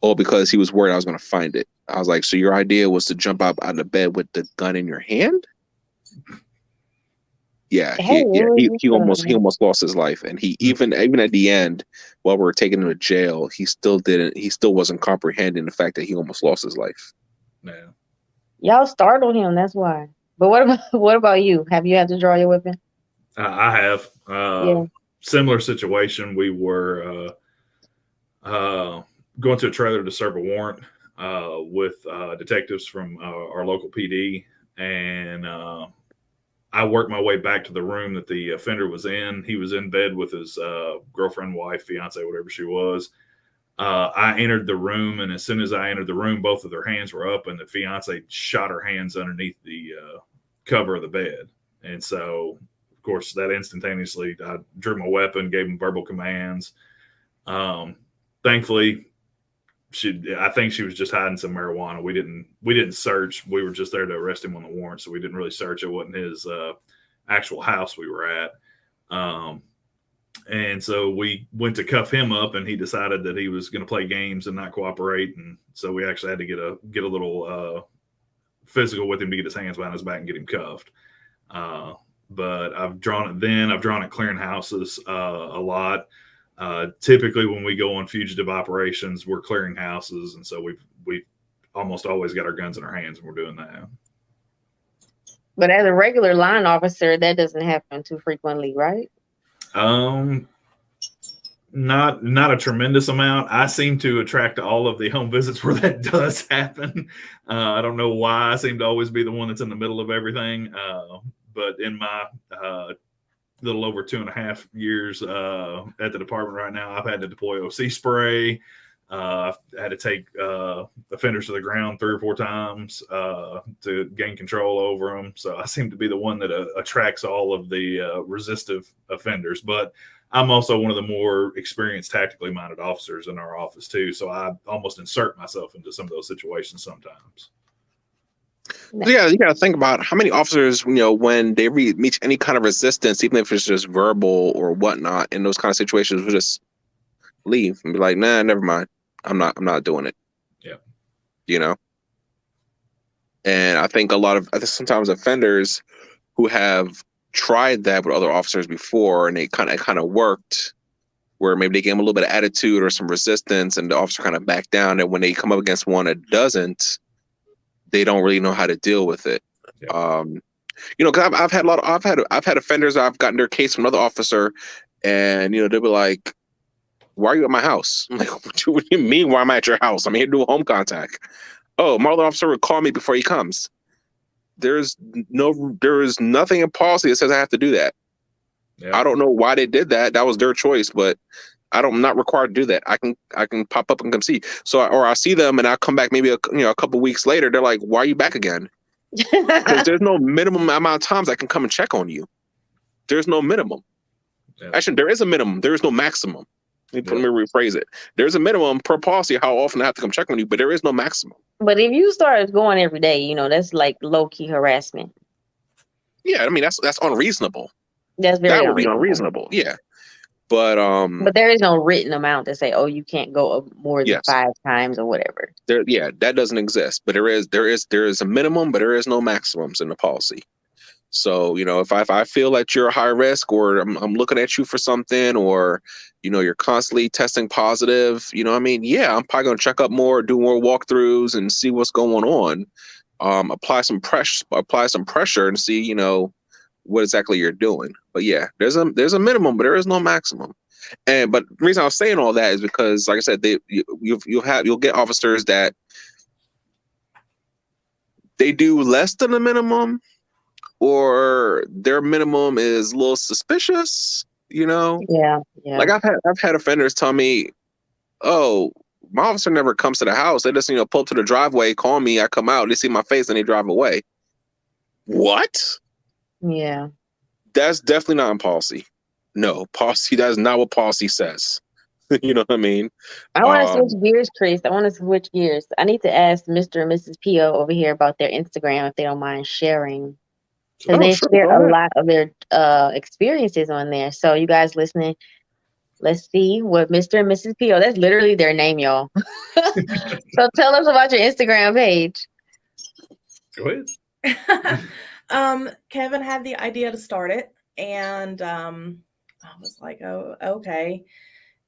All because he was worried I was going to find it. I was like, so your idea was to jump out of bed with the gun in your hand? Yeah, Hey, it was he almost lost his life, and he even at the end, while we were taking him to jail, he still wasn't comprehending the fact that he almost lost his life. Yeah. y'all startled him. That's why. But what about you? Have you had to draw your weapon? I have. Yeah. Similar situation. We were going to a trailer to serve a warrant with detectives from our local PD, and I worked my way back to the room that the offender was in. He was in bed with his girlfriend, wife, fiance, whatever she was. I entered the room, and as soon as I entered the room, both of their hands were up, and the fiance shot her hands underneath the cover of the bed. And so, of course, that instantaneously, I drew my weapon, gave him verbal commands. Thankfully, I think she was just hiding some marijuana. We didn't search. We were just there to arrest him on the warrant, so we didn't really search. It wasn't his actual house we were at. And so we went to cuff him up, and he decided that he was going to play games and not cooperate. And so we actually had to get a little physical with him to get his hands behind his back and get him cuffed. But I've drawn it clearing houses a lot. Typically, when we go on fugitive operations, we're clearing houses, and so we've almost always got our guns in our hands, and we're doing that. But as a regular line officer, that doesn't happen too frequently, right? Not a tremendous amount. I seem to attract all of the home visits where that does happen. I don't know why I seem to always be the one that's in the middle of everything. But in my little over 2.5 years at the department right now, I've had to deploy OC spray. I've had to take offenders to the ground 3 or 4 times to gain control over them. So I seem to be the one that attracts all of the resistive offenders. But I'm also one of the more experienced, tactically minded officers in our office too. So I almost insert myself into some of those situations sometimes. Yeah, you got to think about how many officers, when they meet any kind of resistance, even if it's just verbal or whatnot, in those kind of situations, will just leave and be like, "Nah, never mind. I'm not doing it." Yeah. And I think sometimes offenders who have tried that with other officers before, and it kind of worked, where maybe they gave them a little bit of attitude or some resistance, and the officer kind of backed down. And when they come up against one that doesn't, they don't really know how to deal with it. Yeah. Because I've had offenders. I've gotten their case from another officer, and they'll be like, "Why are you at my house?" I'm like, "What do you mean? Why am I at your house? I'm here to do a home contact." "Oh, my other officer would call me before he comes." There is nothing in policy that says I have to do that. Yeah. I don't know why they did that. That was their choice, but I'm not required to do that. I can pop up and come see. So, or I see them and I come back maybe a couple weeks later. They're like, "Why are you back again?" Because there's no minimum amount of times I can come and check on you. There's no minimum. Yeah. Actually, there is a minimum. There is no maximum. Let me rephrase it. There's a minimum per policy how often I have to come check on you, but there is no maximum. But if you start going every day, that's like low key harassment. Yeah, I mean that's unreasonable. That would be unreasonable. Yeah, but there is no written amount to say, "Oh, you can't go up more than 5 times or whatever." That doesn't exist. But there is a minimum, but there is no maximums in the policy. So if I feel that you're high risk, or I'm looking at you for something, or you're constantly testing positive, I'm probably gonna check up more, do more walkthroughs, and see what's going on. Apply some pressure, and see what exactly you're doing. But yeah, there's a minimum, but there is no maximum. But the reason I was saying all that is because, like I said, you'll get officers that they do less than the minimum, or their minimum is a little suspicious. Yeah. Like I've had offenders tell me, "Oh, my officer never comes to the house. They just pull up to the driveway, call me, I come out, they see my face, and they drive away." What? Yeah. That's definitely not in policy. No, policy. That is not what policy says. You know what I mean? I want to switch gears, Chris. I want to switch gears. I need to ask Mr. and Mrs. P.O. over here about their Instagram, if they don't mind sharing. Because they share a lot of their experiences on there. So you guys listening, let's see what Mr. and Mrs. P.O. That's literally their name, y'all. So tell us about your Instagram page. Go ahead. Kevin had the idea to start it. And I was like, oh, okay.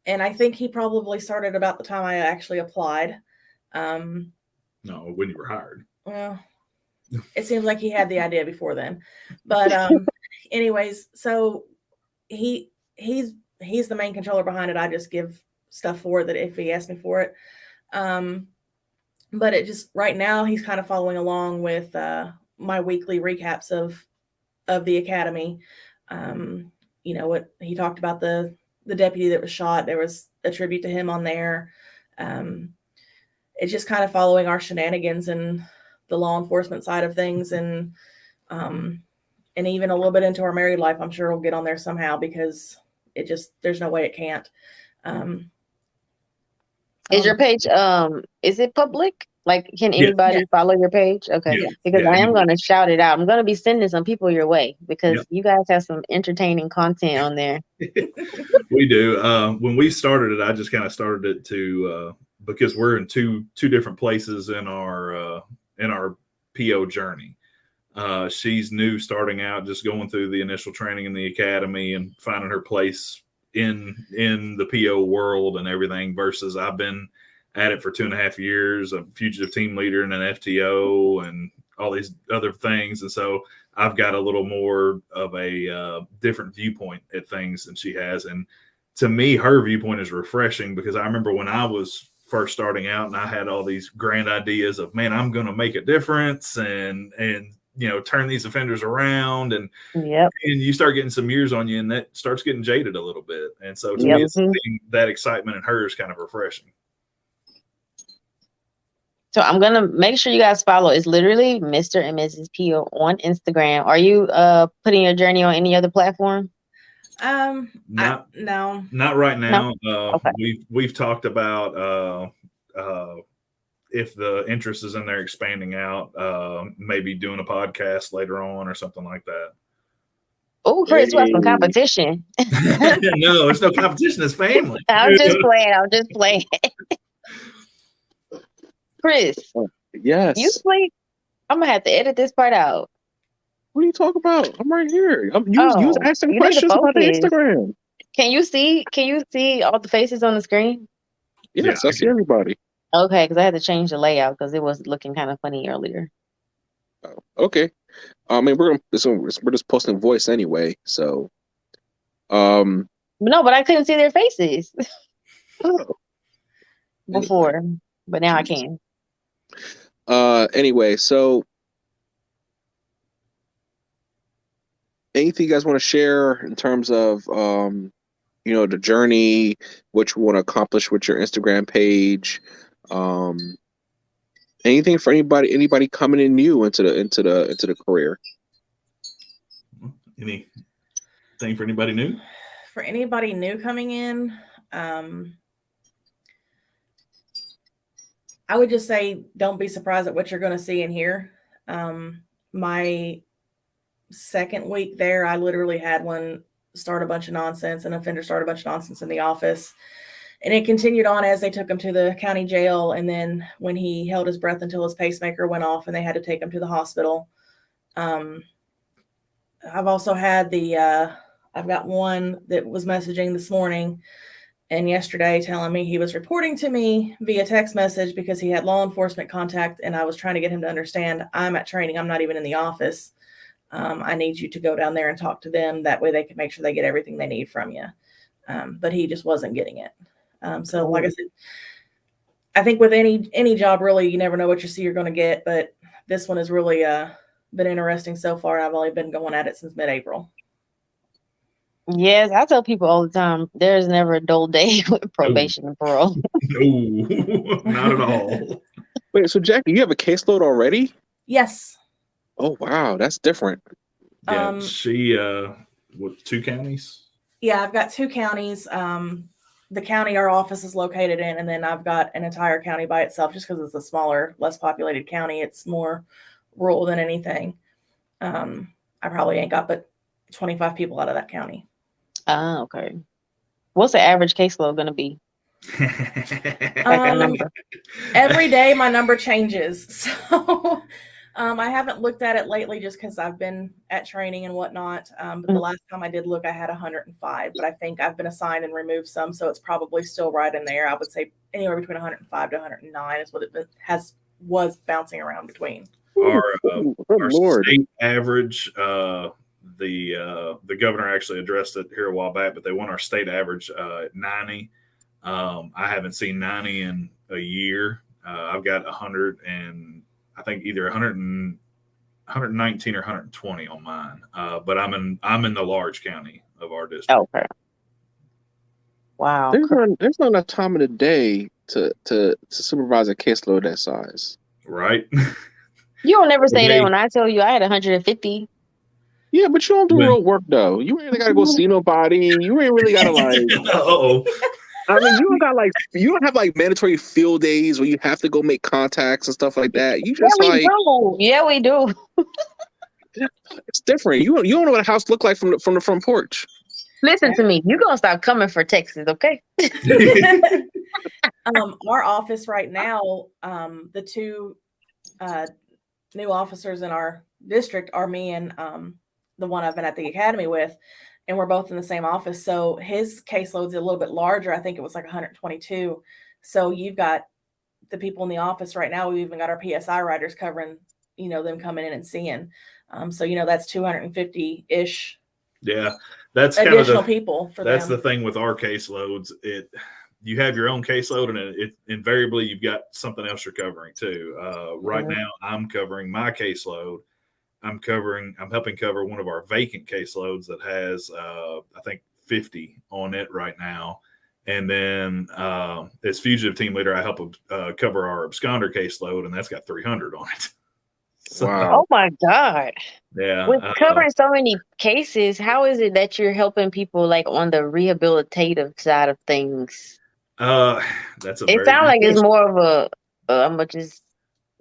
And I think he probably started about the time I actually applied. No, when you were hired. Well, it seems like he had the idea before then. But anyways, so he's the main controller behind it. I just give stuff for it that if he asks me for it. But it just right now he's kind of following along with my weekly recaps of the academy. You know what he talked about the deputy that was shot. There was a tribute to him on there. It's just kind of following our shenanigans and the law enforcement side of things, and even a little bit into our married life. I'm sure we'll get on there somehow because it just there's no way it can't. Is your page is it public? Like, can Yeah. anybody follow your page? Okay. Yeah. Because Yeah, I am anybody. going to shout it out. I'm going to be sending some people your way because Yep. you guys have some entertaining content on there. We do. When we started it, I just kind of started it to because we're in two different places in our PO journey. She's new, starting out, just going through the initial training in the academy and finding her place in the PO world and everything. Versus I've been at it for 2.5 years, a fugitive team leader and an FTO and all these other things. And so I've got a little more of a different viewpoint at things than she has. And to me, her viewpoint is refreshing because I remember when I was first starting out and I had all these grand ideas of, man, I'm going to make a difference and you know, turn these offenders around, and you start getting some years on you, and that starts getting jaded a little bit. And so to me, seeing that excitement in her is kind of refreshing. So I'm going to make sure you guys follow. It's literally Mr. and Mrs. Pio on Instagram. Are you putting your journey on any other platform? No. Not right now. No? Okay. We've talked about if the interest is in there expanding out, maybe doing a podcast later on or something like that. Oh, Chris, you have some competition. No, it's no competition. It's family. I'm just playing. Chris. Yes. You sleep? I'm going to have to edit this part out. What are you talking about? I'm right here. You was asking questions about the Instagram. Can you see all the faces on the screen? Yes, I see everybody. Okay, because I had to change the layout because it was looking kind of funny earlier. Oh, okay. I mean, we're just posting voice anyway, so. No, but I couldn't see their faces before, but now I can. Anyway, so anything you guys want to share in terms of you know, the journey, what you want to accomplish with your Instagram page? Anything for anybody coming in new into the career? Anything for anybody new? For anybody new coming in, I would just say don't be surprised at what you're going to see and hear. My second week there, I literally had one start a bunch of nonsense, an offender start a bunch of nonsense in the office. And it continued on as they took him to the county jail. And then when he held his breath until his pacemaker went off and they had to take him to the hospital. I've also had I've got one that was messaging this morning and yesterday telling me he was reporting to me via text message because he had law enforcement contact. And I was trying to get him to understand I'm at training. I'm not even in the office. I need you to go down there and talk to them. That way they can make sure they get everything they need from you. But he just wasn't getting it. So like I said, I think with any job, really, you never know what you see you're going to get. But this one has really been interesting so far. I've only been going at it since mid-April. Yes, I tell people all the time, there's never a dull day with probation and parole. No, not at all. Wait, so Jackie, you have a caseload already? Yes. Oh, wow. That's different. Yeah, she, what, 2 counties? Yeah, I've got 2 counties. The county our office is located in, and then I've got an entire county by itself just because it's a smaller, less populated county. It's more rural than anything. I probably ain't got but 25 people out of that county. Okay. What's the average caseload going to be? Like a number. Every day my number changes. So I haven't looked at it lately just because I've been at training and whatnot. But the last time I did look, I had 105. But I think I've been assigned and removed some, so it's probably still right in there. I would say anywhere between 105 to 109 is what it was bouncing around between. Our Lord. state average, the governor actually addressed it here a while back, but they want our state average at 90. I haven't seen 90 in a year. I've got 100 and I think either 119 or 120 on mine. But I'm in the large county of our district. Okay. Wow. There's not enough time in the day to supervise a caseload that size. Right. You don't never say that when I tell you I had 150. Yeah, but you don't do real work though. You ain't really gotta go see nobody. You ain't really gotta like. Uh-oh. I mean, you don't have like mandatory field days where you have to go make contacts and stuff like that. You just Yeah, we do. It's different. You don't know what a house look like from the front porch. Listen to me. You're gonna stop coming for Texas, okay? Our office right now, the two new officers in our district are me and the one I've been at the academy with, and we're both in the same office. So his caseload's a little bit larger. I think it was like 122. So you've got the people in the office right now. We've even got our PSI writers covering, them coming in and seeing. So that's 250-ish. Yeah, that's additional kind of people for that's them. the thing with our caseloads. You have your own caseload, and it invariably you've got something else you're covering too. Right now, I'm covering my caseload. I'm helping cover one of our vacant caseloads that has I think 50 on it right now. And then as fugitive team leader, I help cover our absconder caseload, and that's got 300 on it. So, wow. Oh my God. Yeah. With covering so many cases, how is it that you're helping people like on the rehabilitative side of things? That's it sounds like it's more of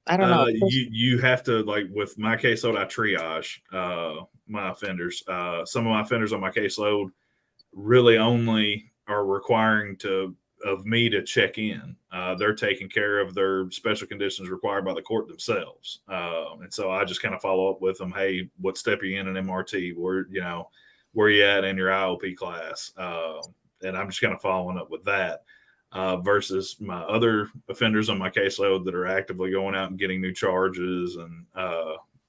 I don't know. You have to, like with my caseload, I triage my offenders. Some of my offenders on my caseload really only are requiring of me to check in. They're taking care of their special conditions required by the court themselves. And so I just kind of follow up with them. Hey, what step are you in an MRT? Where you at in your IOP class? And I'm just kind of following up with that. Versus my other offenders on my caseload that are actively going out and getting new charges and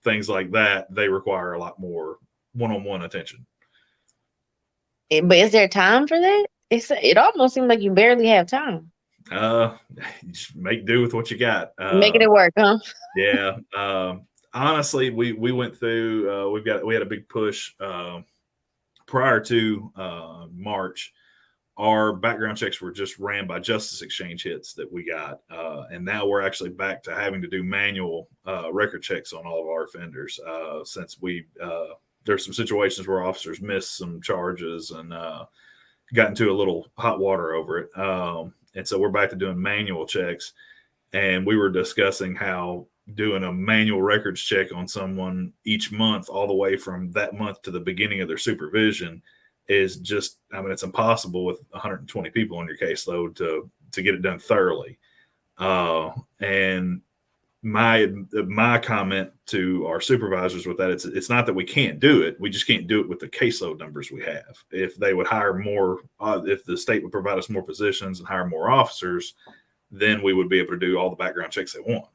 things like that, they require a lot more one-on-one attention. But is there time for that? It almost seems like you barely have time. You just make do with what you got. Making it work, huh? Yeah. Honestly, we went through. We had a big push prior to March. Our background checks were just ran by Justice Exchange hits that we got. And now we're actually back to having to do manual record checks on all of our offenders since there's some situations where officers missed some charges and got into a little hot water over it. And so we're back to doing manual checks. And we were discussing how doing a manual records check on someone each month, all the way from that month to the beginning of their supervision, is just, it's impossible with 120 people on your caseload to get it done thoroughly. And my comment to our supervisors with that, it's not that we can't do it. We just can't do it with the caseload numbers we have. If they would hire more, if the state would provide us more positions and hire more officers, then we would be able to do all the background checks they want.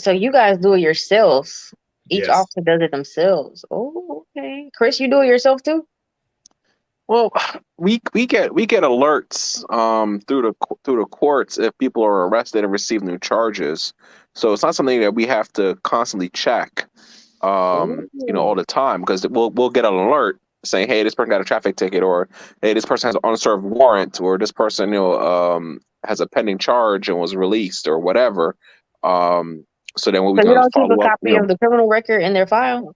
So you guys do it yourselves. Each Yes. officer does it themselves. Oh, okay. Chris, you do it yourself too? Well, we get alerts through the courts if people are arrested and receive new charges. So it's not something that we have to constantly check, all the time, because we'll get an alert saying, hey, this person got a traffic ticket, or hey, this person has an unserved warrant, or this person has a pending charge and was released, or whatever. So then what we So do you is don't keep follow a up. copy of the criminal record in their file?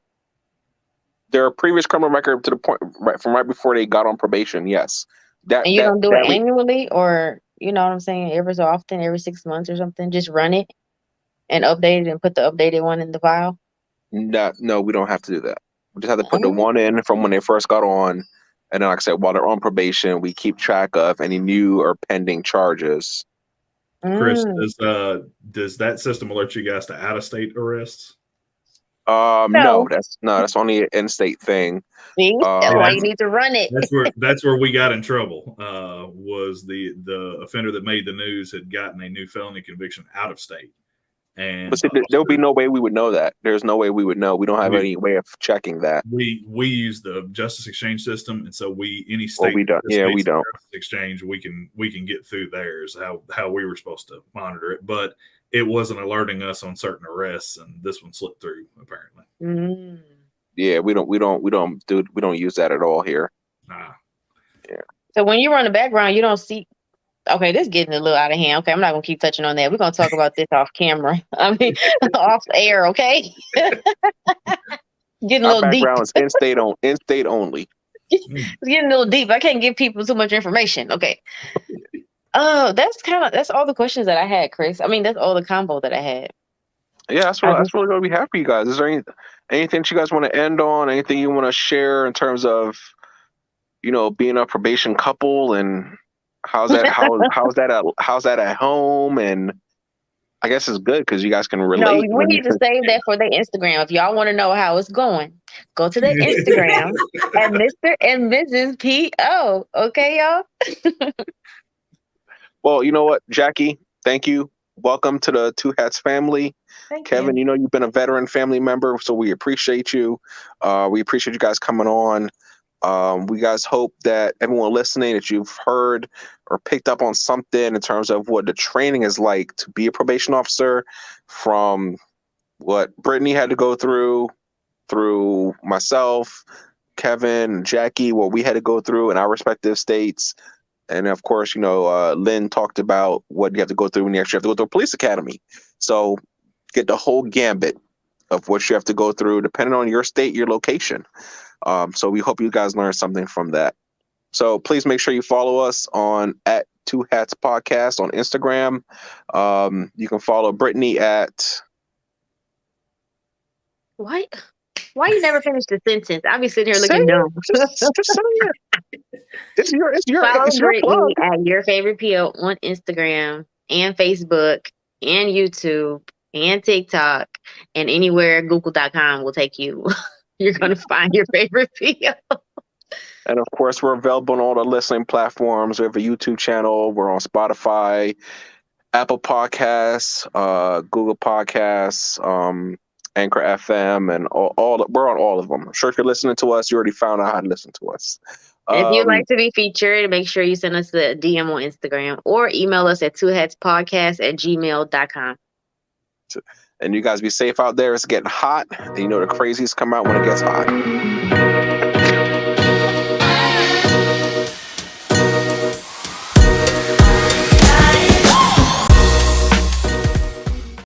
Their previous criminal record to the point from right before they got on probation. Yes. And you don't do it annually, or you know what I'm saying, every so often, every 6 months or something? Just run it and update it and put the updated one in the file? No, we don't have to do that. We just have to put the one in from when they first got on. And then, like I said, while they're on probation, we keep track of any new or pending charges. Chris, Mm. does that system alert you guys to out of state arrests? No, No. that's only an in-state thing. See, that's See, why Um, you need to run it. that's where we got in trouble. Was the offender that made the news had gotten a new felony conviction out of state, but and see, the there would be officer, no way we would know that. There's no way we would know. We don't have we, any way of checking that. we use the justice exchange system, and so any Well, state we don't. Yeah, we state's don't. justice exchange we can get through theirs. How we were supposed to monitor it, but it wasn't alerting us on certain arrests, and this one slipped through apparently. Mm. Yeah, we don't use that at all here. Ah. Yeah. So when you run the background, you don't see. Okay, this is getting a little out of hand. Okay, I'm not gonna keep touching on that. We're gonna talk about this off camera. I mean, off air. Okay. Getting a Our little deep. background is in-state only. It's getting a little deep. I can't give people too much information. Okay. Oh, that's all the questions that I had, Chris. I mean, that's all the combo that I had. Yeah, that's really what we have for you guys. Is there anything that you guys want to end on? Anything you want to share in terms of, being a probation couple, and how's that at home? And I guess it's good because you guys can No, relate. we need to save that for their Instagram. If y'all want to know how it's going, go to their Instagram at Mr. and Mrs. P.O. Okay, y'all? Well, you know what, Jackie, thank you. Welcome to the Two Hats family. Thank Kevin, you. you've been a veteran family member, so we appreciate you. We appreciate you guys coming on. We guys hope that everyone listening, that you've heard or picked up on something in terms of what the training is like to be a probation officer, from what Brittany had to go through myself, Kevin, Jackie, what we had to go through in our respective states. And of course, Lynn talked about what you have to go through when you actually have to go through a police academy. So get the whole gambit of what you have to go through, depending on your state, your location. So we hope you guys learned something from that. So please make sure you follow us on at Two Hats Podcast on Instagram. You can follow Brittany at. Why you never finish the sentence? I'll be sitting here Say looking it. dumb. Just say it. It's your Follow plug. Brittany at Your Favorite PO on Instagram and Facebook and YouTube and TikTok and anywhere Google.com will take you. You're gonna find your favorite PO. And of course, we're available on all the listening platforms. We have a YouTube channel. We're on Spotify, Apple Podcasts, Google Podcasts, Anchor FM, and we're on all of them. I'm sure if you're listening to us, you already found out how to listen to us. If you'd like to be featured, make sure you send us the DM on Instagram or email us at twohatspodcast@gmail.com. And you guys be safe out there. It's getting hot. And the crazies come out when it gets hot.